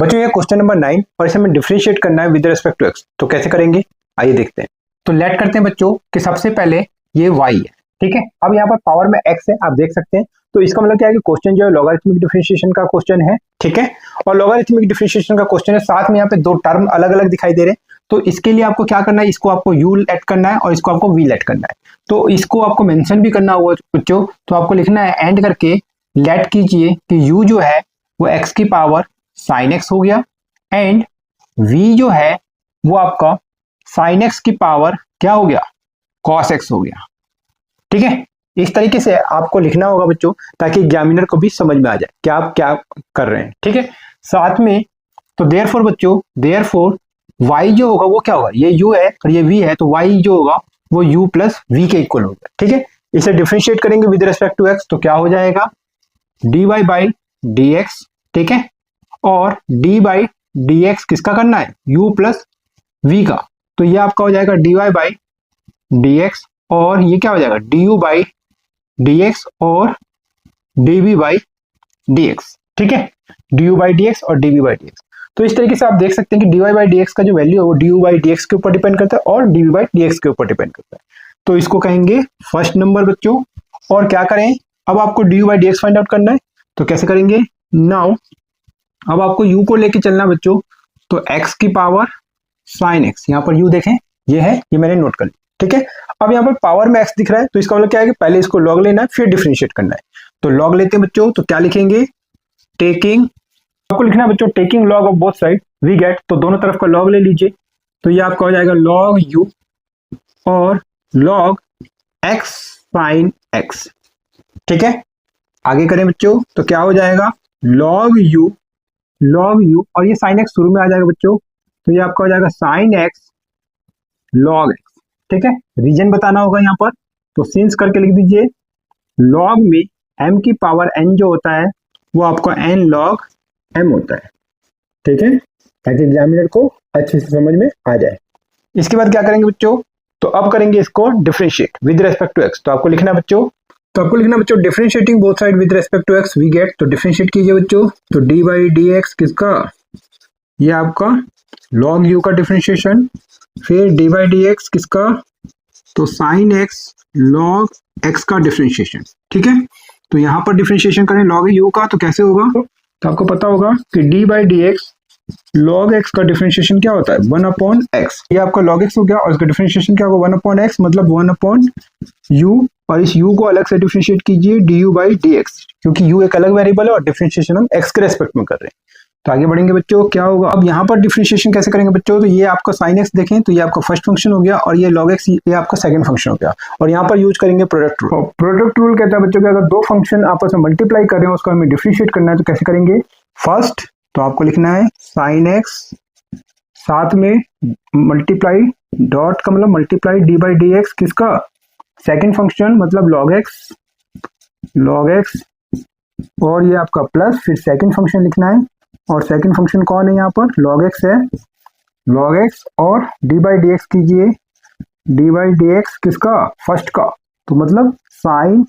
बच्चों ये question number 9 और इसे हमें डिफरेंशिएट करना है विद रिस्पेक्ट टू एक्स। तो कैसे करेंगे आइए देखते हैं। तो लेट करते हैं बच्चों कि सबसे पहले ये y है, ठीक है। अब यहाँ पर पावर में x है, आप देख सकते हैं। तो इसका मतलब क्या है कि क्वेश्चन जो है लॉगरिथमिक डिफरेंशिएशन का क्वेश्चन है, ठीक है। और लॉगरिथमिक डिफरेंशिएशन का क्वेश्चन है, साथ में यहाँ पे दो टर्म अलग अलग दिखाई दे रहे हैं। तो इसके लिए आपको क्या करना है, इसको आपको u लेट करना है और इसको आपको v लेट करना है। तो इसको आपको मेंशन भी करना होगा बच्चों। तो आपको लिखना है एंड करके लेट कीजिए कि u जो है वो x की पावर साइन एक्स हो गया एंड v जो है वो आपका साइन एक्स की पावर क्या हो गया, कॉस एक्स हो गया, ठीक है। इस तरीके से आपको लिखना होगा बच्चों ताकि एग्जामिनर को भी समझ में आ जाए कि आप क्या कर रहे हैं, ठीक है। साथ में तो देयरफॉर बच्चों, देयरफॉर y जो होगा वो क्या होगा, ये u है और ये v है, तो y जो होगा वो u प्लस v के इक्वल होगा, ठीक है। इसे डिफरेंशिएट करेंगे विद रिस्पेक्ट टू x तो क्या हो जाएगा dy बाई dx, ठीक है। और d बाई डी एक्स किसका करना है, u प्लस v का। तो ये आपका हो जाएगा dy बाई डी एक्स और ये क्या हो जाएगा du बाई डी एक्स और dv बाई डी एक्स, ठीक है। du बाई डी एक्स और dv बाई डी एक्स। तो इस तरीके से आप देख सकते हैं कि dy बाई डी एक्स का जो वैल्यू है वो du बाई डी एक्स के ऊपर डिपेंड करता है और dv बाई डी एक्स के ऊपर डिपेंड करता है। तो इसको कहेंगे फर्स्ट नंबर बच्चों। और क्या करें, अब आपको du by D x find out करना है। तो कैसे करेंगे, नाउ अब आपको u को लेके चलना बच्चों। तो x की पावर साइन x, यहाँ पर u देखें ये है, ये मैंने नोट कर लिया, ठीक है। अब यहाँ पर पावर में x दिख रहा है तो इसका मतलब क्या है कि पहले इसको लॉग लेना है फिर डिफरेंशिएट करना है। तो लॉग लेते हैं बच्चों, तो क्या लिखेंगे, टेकिंग, आपको लिखना है बच्चों taking log of both side we get, तो दोनों तरफ का लॉग ले लीजिए। तो ये आपका हो जाएगा लॉग u और लॉग x साइन x, ठीक है। आगे करें बच्चों तो क्या हो जाएगा लॉग u और ये साइन एक्स शुरू में आ जाएगा बच्चों। तो ये आपका हो जाएगा साइन एक्स लॉग एक्स, ठीक है। रीजन बताना होगा यहाँ पर, तो सिंस करके लिख दीजिए। लॉग में m की पावर n जो होता है वो आपका n लॉग m होता है, ठीक है, ताकि एग्जामिनर को अच्छे से समझ में आ जाए। इसके बाद क्या करेंगे बच्चों, तो अब करेंगे इसको differentiate with respect to x। तो आपको लिखना बच्चों, differentiating both side with respect to x we get, तो डिफरेंशिएट कीजिए बच्चों। तो d बाई डी एक्स किसका, ये आपका log u का डिफरेंशिएशन, फिर d बाई डी एक्स किसका, तो साइन x log x का डिफरेंशिएशन, ठीक है। तो यहाँ पर डिफरेंशिएशन करें log u का, तो कैसे होगा, तो आपको पता होगा कि d by D x log x का डिफरेंशिएशन क्या होता है 1 अपॉन x। ये आपका log x हो गया और इसका डिफरेंशिएशन क्या होगा 1 अपॉन x, मतलब 1 अपॉन u। और इस u को अलग से डिफरेंशिएट कीजिए du बाई डी एक्स, क्योंकि u एक अलग वेरिएबल है और डिफरेंशिएशन हम x के रेस्पेक्ट में कर रहे हैं। तो आगे बढ़ेंगे बच्चों, क्या होगा अब यहाँ पर डिफरेंशिएशन कैसे करेंगे बच्चों, तो ये आपका साइन एक्स देखें तो ये आपका फर्स्ट फंक्शन हो गया और ये log x ये आपका सेकंड फंक्शन हो गया। और यहाँ पर यूज करेंगे प्रोडक्ट रूल। प्रोडक्ट रूल कहता है बच्चों कि अगर दो फंक्शन आपस में मल्टीप्लाई कर रहे हैं उसको हमें डिफरेंशिएट करना है, तो कैसे करेंगे, फर्स्ट तो आपको लिखना है साइन एक्स, साथ में मल्टीप्लाई, डॉट का मतलब multiply D by D x किसका, सेकंड फंक्शन मतलब log x और ये आपका प्लस, फिर सेकंड फंक्शन लिखना है और सेकंड फंक्शन कौन है यहाँ पर log x है, log x और डी बाई डी एक्स कीजिए, डी बाई डी एक्स किसका, फर्स्ट का, तो मतलब साइन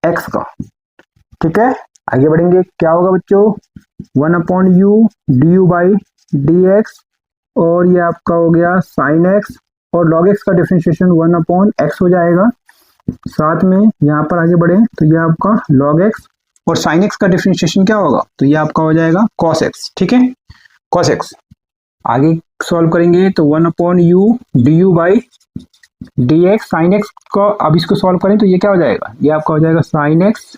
x का, ठीक है। आगे बढ़ेंगे, क्या होगा बच्चों 1 upon u D you by D x और ये आपका हो गया साइन x और log x का डिफरेंशिएशन 1 अपॉन x हो जाएगा। साथ में यहाँ पर आगे बढ़े तो ये आपका log x और साइन x का डिफरेंशिएशन क्या होगा, तो ये आपका हो जाएगा cos x, ठीक है, cos x। आगे सॉल्व करेंगे तो 1 upon u D you by D x, sine x का अब इसको सॉल्व करें तो ये क्या हो जाएगा, ये आपका हो जाएगा sine x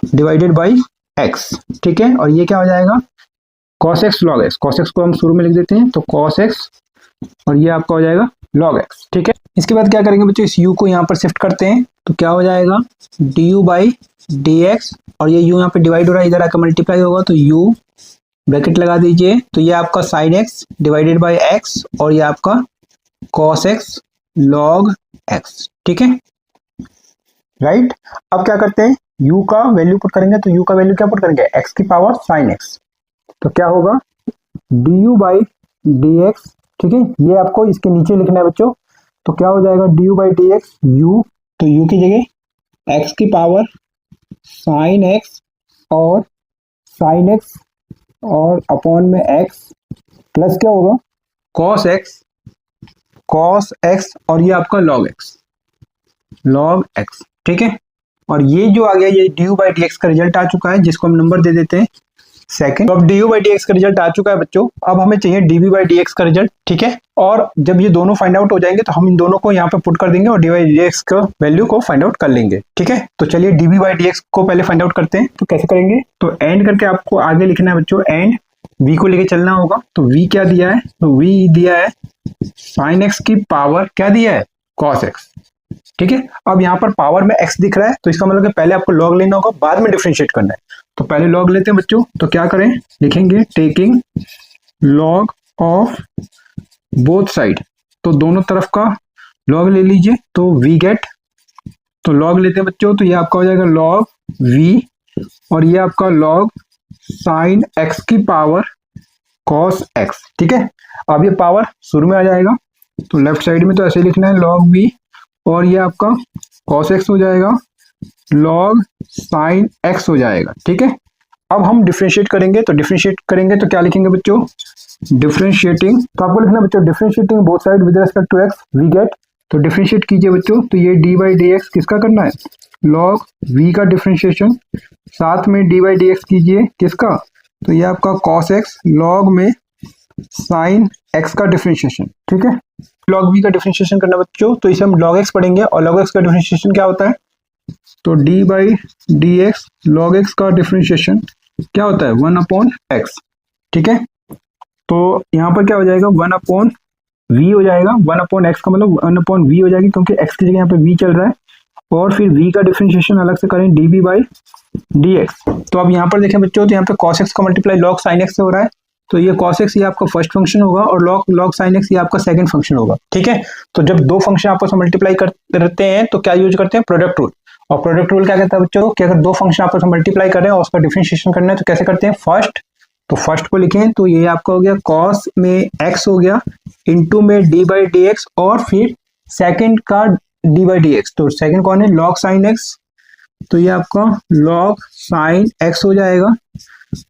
divided by x, ठीक है। और ये क्या हो जाएगा cos x log x, cos x को हम शुरू में लिख देते हैं तो cos x और ये आपका हो जाएगा log x, ठीक है। इसके बाद क्या करेंगे बच्चों, इस u को यहाँ पर शिफ्ट करते हैं तो क्या हो जाएगा du बाई डी एक्स और ये u यहाँ पे डिवाइड हो रहा है, इधर आकर मल्टीप्लाई होगा तो u ब्रैकेट लगा दीजिए। तो ये आपका sine x divided by x और ये आपका cos x log x, ठीक है, राइट। अब क्या करते हैं, u का वैल्यू पुट करेंगे, तो u का वैल्यू क्या पुट करेंगे x की पावर साइन x, तो क्या होगा du बाई डी एक्स, ठीक है। ये आपको इसके नीचे लिखना है बच्चों, तो क्या हो जाएगा du by D x u, तो u की जगह x की पावर साइन x और साइन x और अपॉन में x प्लस क्या होगा cos x और ये आपका log x, ठीक है। और ये जो आ गया ये du बाई डी एक्स का रिजल्ट आ चुका है, जिसको हम नंबर दे देते हैं सेकंड। तो अब du बाई डी एक्स का रिजल्ट आ चुका है बच्चों। अब हमें चाहिए dv बाई डी एक्स का रिजल्ट, ठीक है। और जब ये दोनों फाइंड आउट हो जाएंगे तो हम इन दोनों को यहाँ पे पुट कर देंगे और dy बाई डी एक्स का वैल्यू को फाइंड आउट कर लेंगे, ठीक है। तो चलिए dv बाई डी एक्स को पहले फाइंड आउट करते हैं। तो कैसे करेंगे, तो एंड करके आपको आगे लिखना है बच्चों, एंड v को लेके चलना होगा। तो v क्या दिया है, तो v दिया है sin x की पावर क्या दिया है cos x, ठीक है। अब यहाँ पर पावर में x दिख रहा है, तो इसका मतलब कि पहले आपको log लेना होगा, बाद में डिफरेंशिएट करना है। तो पहले log लेते हैं बच्चों। तो क्या करें, लिखेंगे taking log of both side, तो दोनों तरफ का log ले लीजिए। तो v गेट, तो log लेते हैं बच्चों, तो ये आपका हो जाएगा log v और ये आपका log sin x की पावर cos x, ठीक है। अब ये पावर शुरू में आ जाएगा, तो लेफ्ट साइड में तो ऐसे लिखना है log v और ये आपका cos x हो जाएगा log sin x हो जाएगा, ठीक है। अब हम डिफरेंशिएट करेंगे, तो डिफरेंशिएट करेंगे तो क्या लिखेंगे बच्चों, डिफरेंशिएटिंग, तो आपको लिखना बच्चों differentiating both side with respect to x we get. तो डिफरेंशिएट कीजिए बच्चों, तो ये डी बाई डी एक्स किसका करना है, log v का डिफरेंशिएशन, साथ में डी बाई डी एक्स कीजिए किसका, तो ये आपका cos x log में sin x का डिफरेंशिएशन, ठीक है। log v का डिफरेंशिएशन करना बच्चों, तो इसे हम log x पढ़ेंगे और log x का डिफरेंशिएशन क्या होता है, तो d by D x log x का डिफरेंशिएशन क्या होता है 1 अपॉन x, ठीक है। तो यहाँ पर क्या हो जाएगा 1 अपॉन v हो जाएगा, 1 अपॉन x का मतलब 1 अपॉन v हो जाएगी, क्योंकि x की जगह यहाँ पे v चल रहा है। और फिर v का डिफरेंशिएशन अलग से करें dv बाई dx। तो अब यहाँ पर देखें बच्चों, तो यहाँ पे cos x का मल्टीप्लाई log sin x से हो रहा है, तो ये cos x ये आपका फर्स्ट फंक्शन होगा और log sin x ये आपका सेकंड फंक्शन होगा, ठीक है। तो जब दो फंक्शन आपस में मल्टीप्लाई करते हैं तो क्या यूज करते हैं, प्रोडक्ट रूल। और प्रोडक्ट रूल क्या कहता है बच्चों, कि अगर दो फंक्शन आपस में मल्टीप्लाई कर रहे हैं और उसका डिफरेंशिएशन करना है तो कैसे करते हैं, फर्स्ट, तो फर्स्ट को लिखें, तो ये आपका हो गया cos में x हो गया इंटू में d बाई डी एक्स और फिर सेकंड का d बाई डी एक्स, तो सेकंड कौन है log sin x, तो ये आपका log sin x हो जाएगा,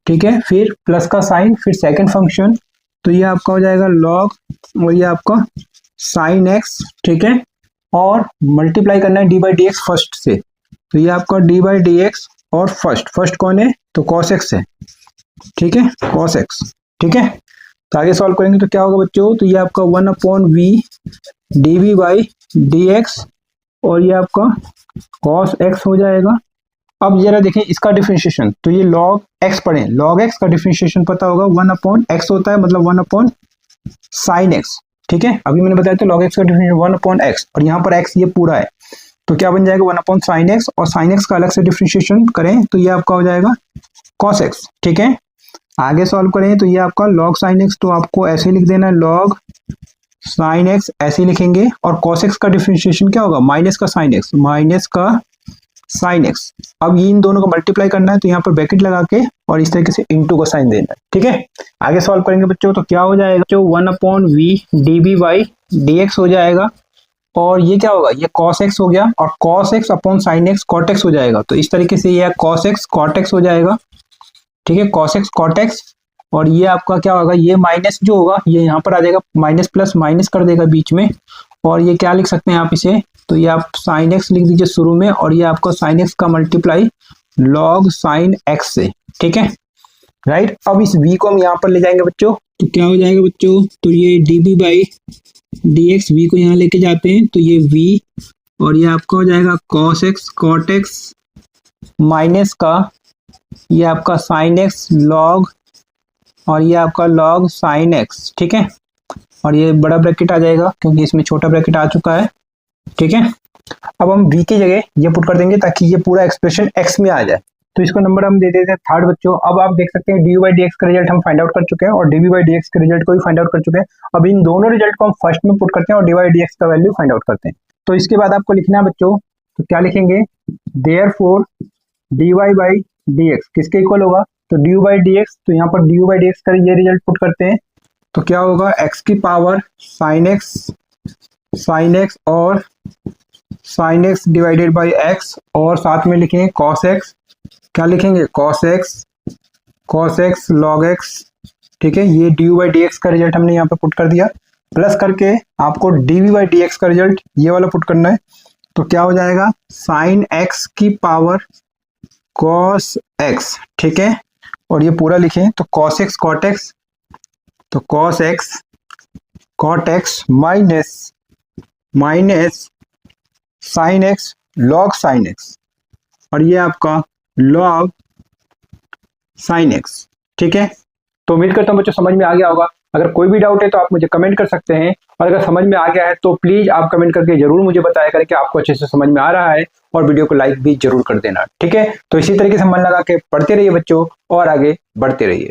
ठीक है। फिर प्लस का साइन, फिर सेकंड फंक्शन, तो ये आपका हो जाएगा log और ये आपका sin x, ठीक है। और मल्टीप्लाई करना है d by D x first से, तो ये आपका d बाई डी एक्स और फर्स्ट कौन है, तो cos x है, ठीक है, cos x, ठीक है। तो आगे सॉल्व करेंगे तो क्या होगा बच्चों, तो ये आपका 1 upon v dv by D x और ये आपका cos x हो जाएगा। अब जरा देखें इसका डिफरेंशिएशन, तो ये log x पढ़ें, log x का डिफरेंशिएशन पता होगा 1 अपॉन x होता है, मतलब 1 अपॉन sin x, ठीक है। अभी मैंने बताया था log x का डिफरेंशिएशन 1 अपॉन x और यहाँ पर x ये पूरा है, तो क्या बन जाएगा 1 अपॉन sin x और sin x का अलग से डिफरेंशिएशन करें तो ये आपका हो जाएगा cos x, ठीक है। आगे सॉल्व करें तो ये आपका log sin x, तो आपको ऐसे लिख देना है log sin x, ऐसे लिखेंगे और cos x का डिफरेंशिएशन क्या होगा, माइनस का sin x, माइनस का sin x। अब ये इन दोनों को मल्टीप्लाई करना है, तो यहाँ पर ब्रैकेट लगा के और इस तरीके से इनटू का साइन देना है, ठीक है। आगे सॉल्व करेंगे बच्चों, तो क्या हो जाएगा, जो 1 upon v dv by dx हो जाएगा और ये क्या होगा, ये cos x हो गया और cos x upon sin x cot x हो जाएगा, तो इस तरीके से ये cos x cot x हो जाएगा, ठीक है, cos x cot x। और ये आपका क्या होगा, ये माइनस जो होगा ये यहाँ पर आ जाएगा, माइनस प्लस माइनस कर देगा बीच में, और ये क्या लिख सकते हैं आप इसे, तो ये आप sin x लिख दीजिए शुरू में और ये आपका sin x का मल्टीप्लाई log sin x से, ठीक है, राइट। अब इस v को हम यहाँ पर ले जाएंगे बच्चों, तो क्या हो जाएगा बच्चों, तो ये dv बाई dx v को यहाँ लेके जाते हैं, तो ये v और ये आपका हो जाएगा cos x cot x minus का ये आपका sin x log और ये आपका log sin x, ठीक है। और ये बड़ा ब्रैकेट आ जाएगा क्योंकि इसमें छोटा ब्रैकेट आ चुका है, ठीक है। अब हम v की जगह ये पुट कर देंगे ताकि ये पूरा एक्सप्रेशन x में आ जाए, तो इसको नंबर हम दे देते हैं थर्ड बच्चों। अब आप देख सकते हैं dy बाई डी एक्स का रिजल्ट हम फाइंड आउट कर चुके हैं और dv बाई डी एक्स के रिजल्ट को भी फाइंड आउट कर चुके हैं। अब इन दोनों रिजल्ट को हम फर्स्ट में पुट करते हैं और dy बाई डी एक्स का वैल्यू फाइंड आउट करते हैं। तो इसके बाद आपको लिखना है बच्चों, तो क्या लिखेंगे, therefore dy by D x किसके इक्वल होगा, तो du बाई डी एक्स, तो यहाँ पर du बाई डी एक्स का ये रिजल्ट पुट करते हैं, तो क्या होगा x की पावर sin x और sin x divided by x और साथ में लिखेंगे cos x, क्या लिखेंगे cos x cos x log x, ठीक है, ये dy बाई डी का रिजल्ट हमने यहाँ पे पुट कर दिया, प्लस करके आपको dv बाई डी का रिजल्ट ये वाला पुट करना है। तो क्या हो जाएगा, साइन x की पावर cos x, ठीक है, और ये पूरा लिखें तो cos x cot x, तो cos x cot x minus sine x log sine x, और ये आपका log साइन x, ठीक है। तो उम्मीद करता हूँ बच्चों समझ में आ गया होगा। अगर कोई भी डाउट है तो आप मुझे कमेंट कर सकते हैं, और अगर समझ में आ गया है तो प्लीज आप कमेंट करके जरूर मुझे बताया करें कि आपको अच्छे से समझ में आ रहा है, और वीडियो को लाइक भी जरूर कर देना, ठीक है। तो इसी तरीके से मन लगा के पढ़ते रहिए बच्चों, और आगे बढ़ते रहिए।